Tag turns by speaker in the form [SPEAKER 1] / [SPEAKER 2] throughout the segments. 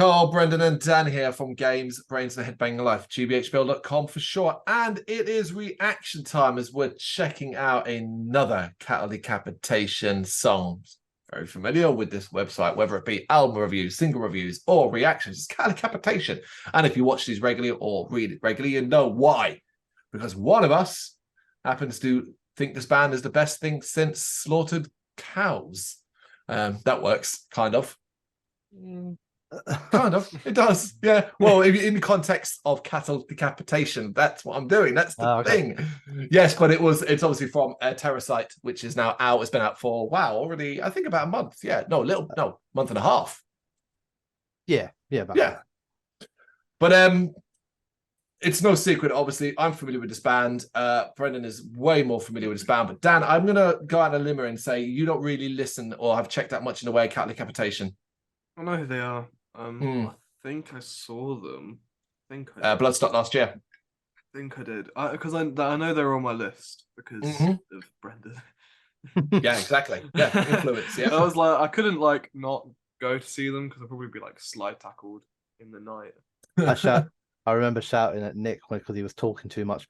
[SPEAKER 1] Carl, Brendan, and Dan here from Games, Brains, and Headbanging Life, gbhblofficial.com for short. And it is reaction time as we're checking out another Cattle Decapitation song. Very familiar with this website, whether it be album reviews, single reviews, or reactions. It's Cattle Decapitation. And if you watch these regularly or read it regularly, you know why. Because one of us happens to think this band is the best thing since slaughtered cows. That works, kind of. Kind of, it does, yeah. Well, in the context of Cattle Decapitation, that's what I'm doing. That's the thing. Yes, but it's obviously from Terrasite, which is now out. It's been out for already. I think about a month. Yeah, month and a half.
[SPEAKER 2] Yeah.
[SPEAKER 1] But it's no secret. Obviously, I'm familiar with this band. Brendan is way more familiar with this band. But Dan, I'm gonna go out on a limb and say you don't really listen or have checked out much in the way of Cattle Decapitation.
[SPEAKER 3] I know who they are. I think I saw them. I think I
[SPEAKER 1] Bloodstock last year.
[SPEAKER 3] I think I did. Because I know they were on my list because of Brendan.
[SPEAKER 1] Yeah, exactly. Yeah, influence. Yeah.
[SPEAKER 3] I was like, I couldn't not go to see them because I'd probably be slide tackled in the night.
[SPEAKER 2] I remember shouting at Nick because he was talking too much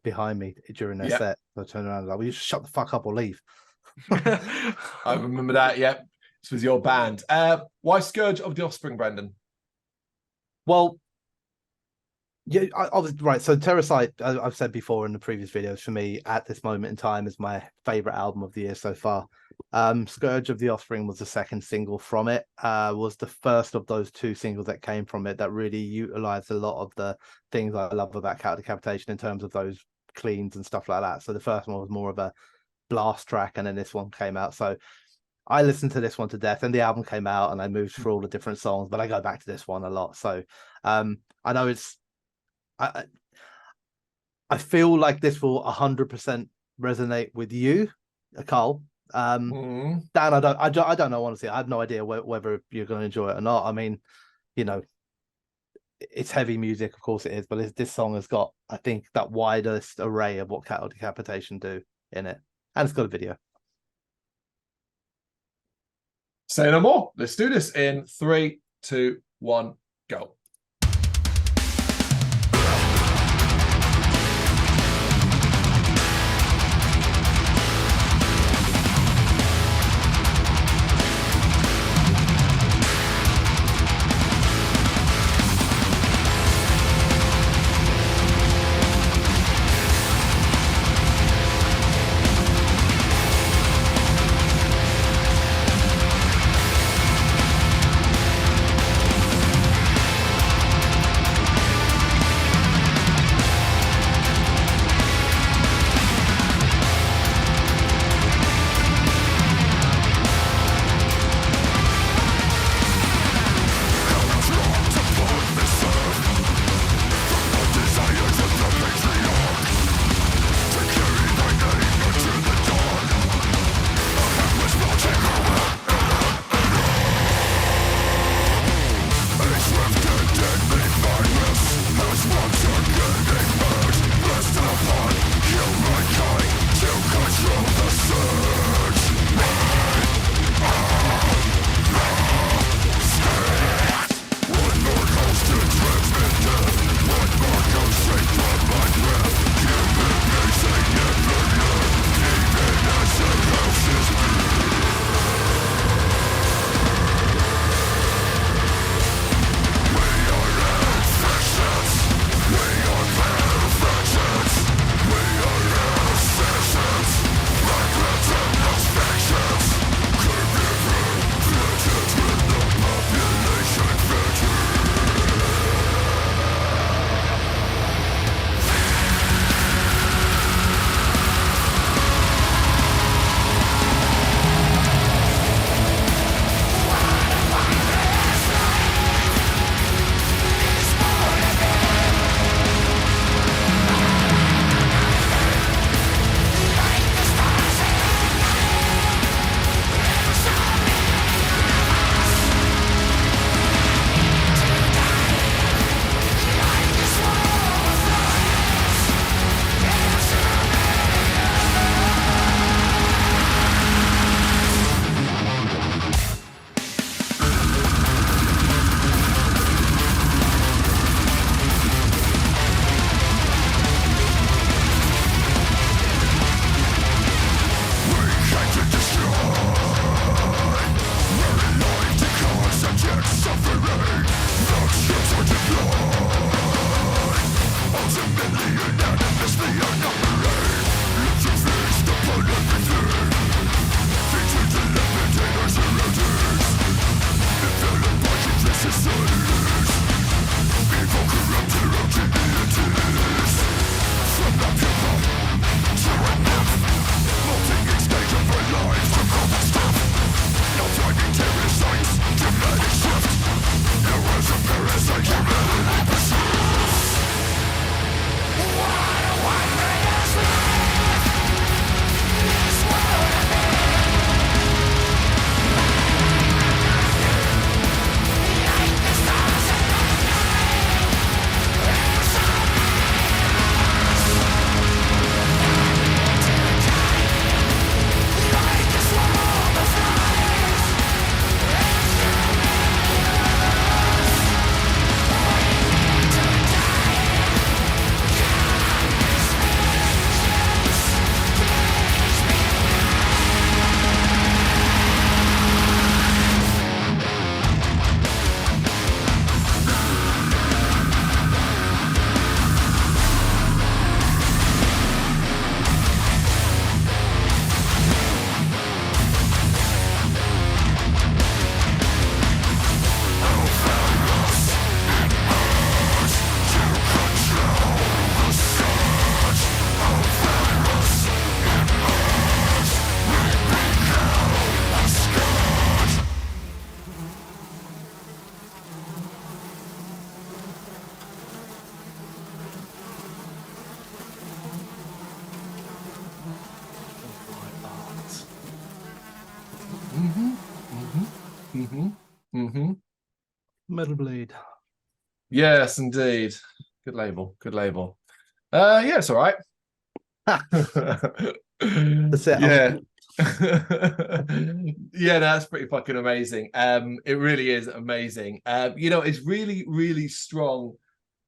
[SPEAKER 2] behind me during their set. So I turned around and was like, "Will you just shut the fuck up or leave?"
[SPEAKER 1] I remember that. Yeah. This was your band. Why Scourge of the Offspring, Brendan?
[SPEAKER 2] Well, yeah, I was right. So Terrasite, I've said before in the previous videos, for me at this moment in time is my favorite album of the year so far. Scourge of the Offspring was the second single from it. Was the first of those two singles that came from it that really utilized a lot of the things I love about Cattle Decapitation in terms of those cleans and stuff like that. So the first one was more of a blast track, and then this one came out. So I listened to this one to death, and the album came out, and I moved through all the different songs, but I go back to this one a lot. So I know I feel like this will 100% resonate with you, Carl. Dan, I don't know, honestly. I have no idea whether you're going to enjoy it or not. I mean, it's heavy music, of course it is, but this song has got, I think, that widest array of what Cattle Decapitation do in it, and it's got a video.
[SPEAKER 1] Say no more. Let's do this in 3, 2, 1, go. Mm-hmm.
[SPEAKER 2] Metal Blade.
[SPEAKER 1] Yes, indeed. Good label. Good label. Yeah, it's all right.
[SPEAKER 2] it.
[SPEAKER 1] Yeah. Yeah, that's pretty fucking amazing. It really is amazing. You know, it's really, really strong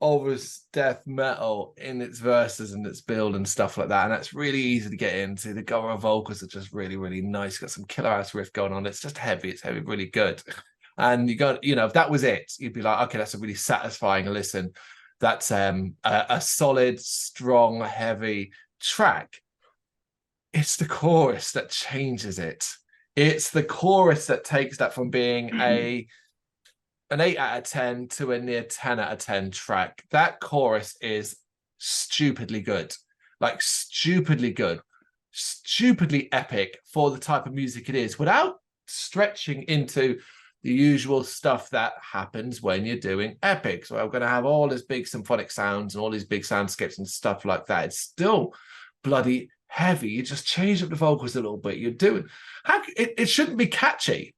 [SPEAKER 1] Oris death metal in its verses and its build and stuff like that. And that's really easy to get into. The Gora vocals are just really, really nice. Got some killer ass riff going on. It's just heavy. It's heavy, really good. And you got, you know, if that was it, you'd be like, okay, that's a really satisfying listen. That's a solid, strong, heavy track. It's the chorus that changes it. It's the chorus that takes that from being an 8 out of 10 to a near 10 out of 10 track. That chorus is stupidly good, like stupidly good, stupidly epic for the type of music it is, without stretching into the usual stuff that happens when you're doing epics. So I'm going to have all these big symphonic sounds and all these big soundscapes and stuff like that. It's still bloody heavy. You just change up the vocals a little bit. You're doing it shouldn't be catchy.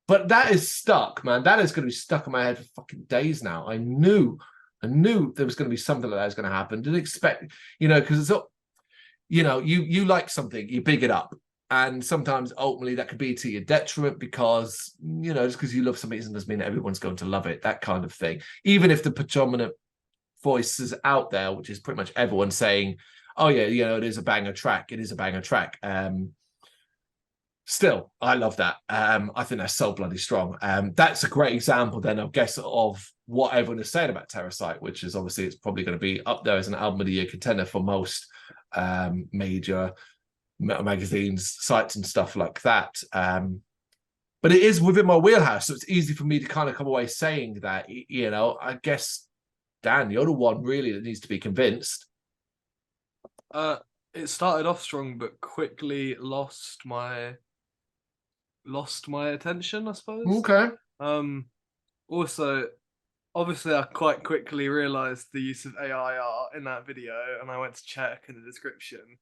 [SPEAKER 1] But that is stuck, man. That is going to be stuck in my head for fucking days now. I knew there was going to be something like that was going to happen. Didn't expect, you know, because it's all, you know, you like something, you big it up. And sometimes ultimately that could be to your detriment because, you know, just because you love something doesn't mean that everyone's going to love it, that kind of thing. Even if the predominant voice is out there, which is pretty much everyone saying, oh yeah, you know, it is a banger track. It is a banger track. Still, I love that. I think that's so bloody strong. That's a great example then, I guess, of what everyone is saying about Terrasite, which is obviously it's probably going to be up there as an album of the year contender for most major metal magazines, sites and stuff like that. But it is within my wheelhouse, so it's easy for me to kind of come away saying that, you know, I guess, Dan, you're the one really that needs to be convinced.
[SPEAKER 3] It started off strong, but quickly lost my attention, I suppose.
[SPEAKER 1] Okay.
[SPEAKER 3] Also, obviously, I quite quickly realised the use of AI art in that video, and I went to check in the description.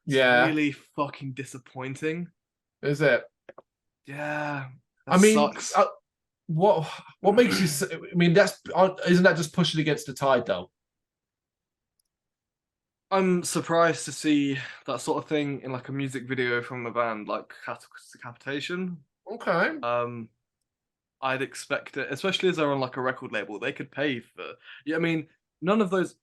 [SPEAKER 3] It's really fucking disappointing.
[SPEAKER 1] Is it?
[SPEAKER 3] Yeah.
[SPEAKER 1] I mean,
[SPEAKER 3] sucks.
[SPEAKER 1] what makes you? I mean, isn't that just pushing against the tide, though?
[SPEAKER 3] I'm surprised to see that sort of thing in like a music video from a band like Decapitation.
[SPEAKER 1] Okay.
[SPEAKER 3] I'd expect it, especially as they're on like a record label, they could pay for. Yeah, I mean, none of those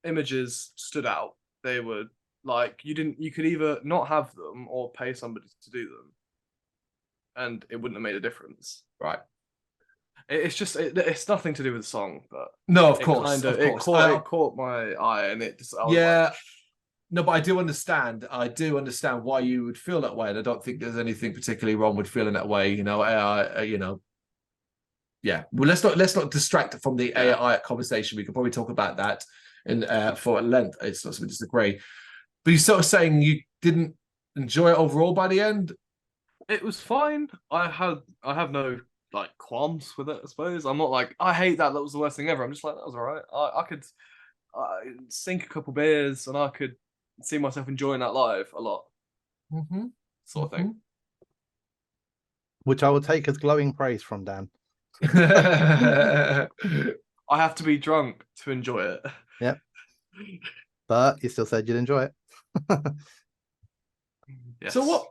[SPEAKER 3] images stood out. They were like you could either not have them or pay somebody to do them, and it wouldn't have made a difference.
[SPEAKER 1] Right.
[SPEAKER 3] It's nothing to do with the song, but
[SPEAKER 1] no, of course,
[SPEAKER 3] it caught my eye, and it just
[SPEAKER 1] no, but I do understand why you would feel that way, and I don't think there's anything particularly wrong with feeling that way. You know, you know, yeah. Well, let's not distract from the AI conversation. We could probably talk about that in for length. It's not something to disagree, but you're sort of saying you didn't enjoy it overall by the end.
[SPEAKER 3] It was fine. I have no like qualms with it, I suppose. I'm not like I hate that was the worst thing ever. I'm just like that was all right. I could sink a couple beers and I could see myself enjoying that live a lot. Sort of thing.
[SPEAKER 2] Which I will take as glowing praise from Dan.
[SPEAKER 3] I have to be drunk to enjoy it.
[SPEAKER 2] Yep. But you still said you'd enjoy it.
[SPEAKER 3] Yes.
[SPEAKER 1] So what?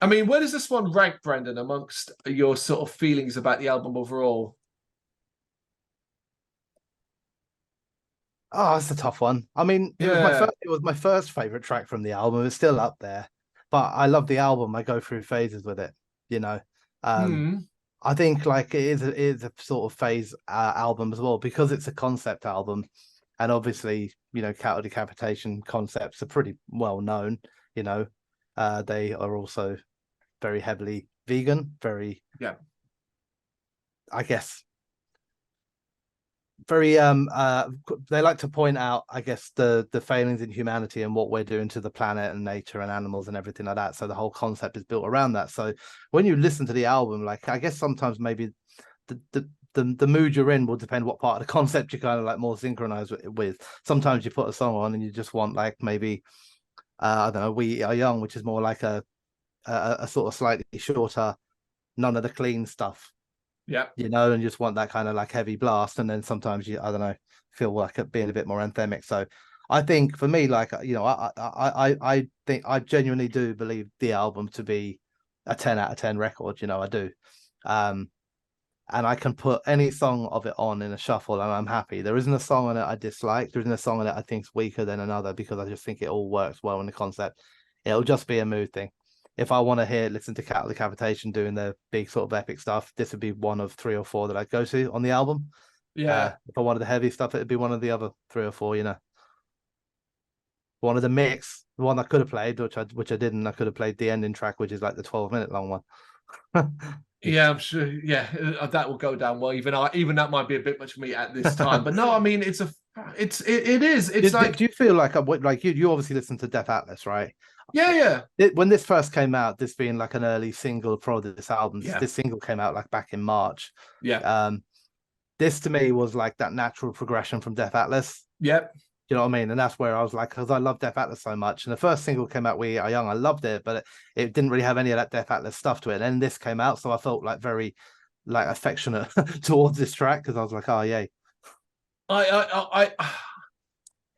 [SPEAKER 1] I mean, where does this one rank, Brendan, amongst your sort of feelings about the album overall?
[SPEAKER 2] Oh, that's a tough one. I mean, it was my first favorite track from the album. It's still up there, but I love the album. I go through phases with it, you know. I think like it is a sort of phase album as well because it's a concept album, and obviously, you know, Cattle Decapitation concepts are pretty well known. You know, they are also very heavily vegan, I guess very they like to point out, I guess, the failings in humanity and what we're doing to the planet and nature and animals and everything like that. So the whole concept is built around that. So when you listen to the album, like I guess sometimes maybe the mood you're in will depend what part of the concept you kind of like more synchronized with. Sometimes you put a song on and you just want like maybe I don't know, We Are Young, which is more like a sort of slightly shorter, none of the clean stuff
[SPEAKER 1] Yeah.
[SPEAKER 2] you know, and you just want that kind of like heavy blast. And then sometimes I don't know, feel like it being a bit more anthemic. So I think for me, like, you know, I think I genuinely do believe the album to be a 10 out of 10 record, you know, I do. And I can put any song of it on in a shuffle and I'm happy. There isn't a song on it I dislike. There isn't a song on it I think is weaker than another because I just think it all works well in the concept. It'll just be a mood thing. If I want to listen to Cattle Decapitation doing their big sort of epic stuff, this would be one of 3 or 4 that I'd go to on the album.
[SPEAKER 1] Yeah.
[SPEAKER 2] If I wanted the heavy stuff, it'd be one of the other 3 or 4, you know. One of the mix, the one I could have played, which I didn't. I could have played the ending track, which is like the 12-minute long one.
[SPEAKER 1] Yeah, I'm sure. Yeah, that will go down well. Even that might be a bit much for me at this time. But no, I mean, it is. It's like.
[SPEAKER 2] Do you feel like you obviously listen to Death Atlas, right?
[SPEAKER 1] Yeah.
[SPEAKER 2] When this first came out, this being like an early single for this album,
[SPEAKER 1] Yeah.
[SPEAKER 2] this single came out like back in March.
[SPEAKER 1] Yeah.
[SPEAKER 2] This to me was like that natural progression from Death Atlas.
[SPEAKER 1] Yep.
[SPEAKER 2] You know what I mean? And that's where I was like, because I love Death Atlas so much. And the first single came out, We Are Young. I loved it, but it didn't really have any of that Death Atlas stuff to it. And then this came out, so I felt like very like affectionate towards this track because I was like, oh yay.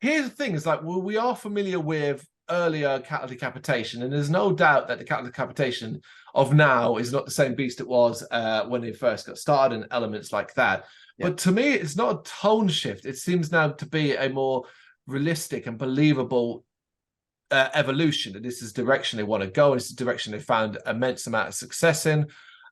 [SPEAKER 1] Here's the thing: is like we are familiar with earlier Cattle Decapitation, and there's no doubt that the Cattle Decapitation of now is not the same beast it was when it first got started, and elements like that. Yeah. But to me, it's not a tone shift. It seems now to be a more realistic and believable evolution. And this is the direction they want to go. And it's the direction they found immense amount of success in.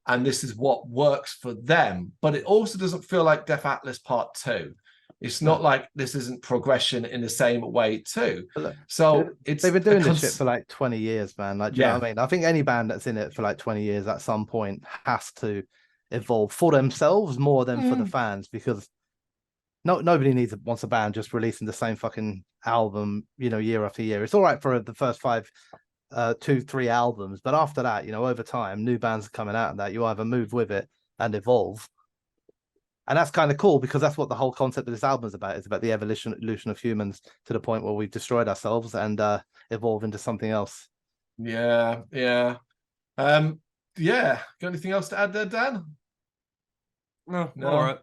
[SPEAKER 1] And this is what works for them. But it also doesn't feel like Death Atlas Part 2. It's not like this isn't progression in the same way too.
[SPEAKER 2] Look,
[SPEAKER 1] so
[SPEAKER 2] they've been doing this shit for like 20 years, man. Like, do you know what I mean? I think any band that's in it for like 20 years at some point has to evolve for themselves more than for the fans, because nobody wants a band just releasing the same fucking album, you know, year after year. It's all right for the first 2-3 albums, but after that, you know, over time, new bands are coming out, and that you either move with it and evolve. And that's kind of cool because that's what the whole concept of this album is about. It's about the evolution of humans to the point where we've destroyed ourselves and evolve into something else.
[SPEAKER 1] Yeah. Got anything else to add there, Dan?
[SPEAKER 3] No. All right.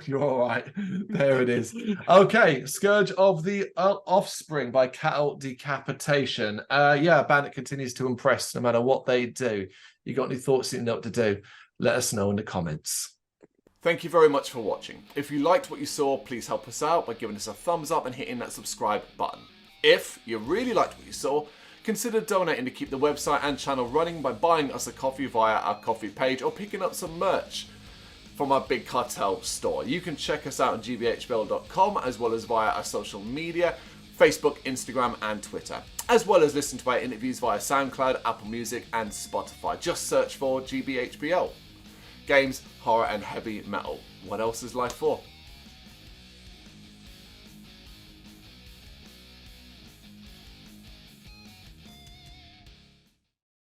[SPEAKER 1] You're all right. There it is. Okay, Scourge of the Offspring by Cattle Decapitation. A band that continues to impress no matter what they do. You got any thoughts that you know what to do? Let us know in the comments. Thank you very much for watching. If you liked what you saw, please help us out by giving us a thumbs up and hitting that subscribe button. If you really liked what you saw, consider donating to keep the website and channel running by buying us a coffee via our coffee page or picking up some merch from our Big Cartel store. You can check us out on gbhbl.com as well as via our social media, Facebook, Instagram and Twitter, as well as listen to our interviews via SoundCloud, Apple Music and Spotify. Just search for GBHBL. Games, horror and heavy metal. What else is life for?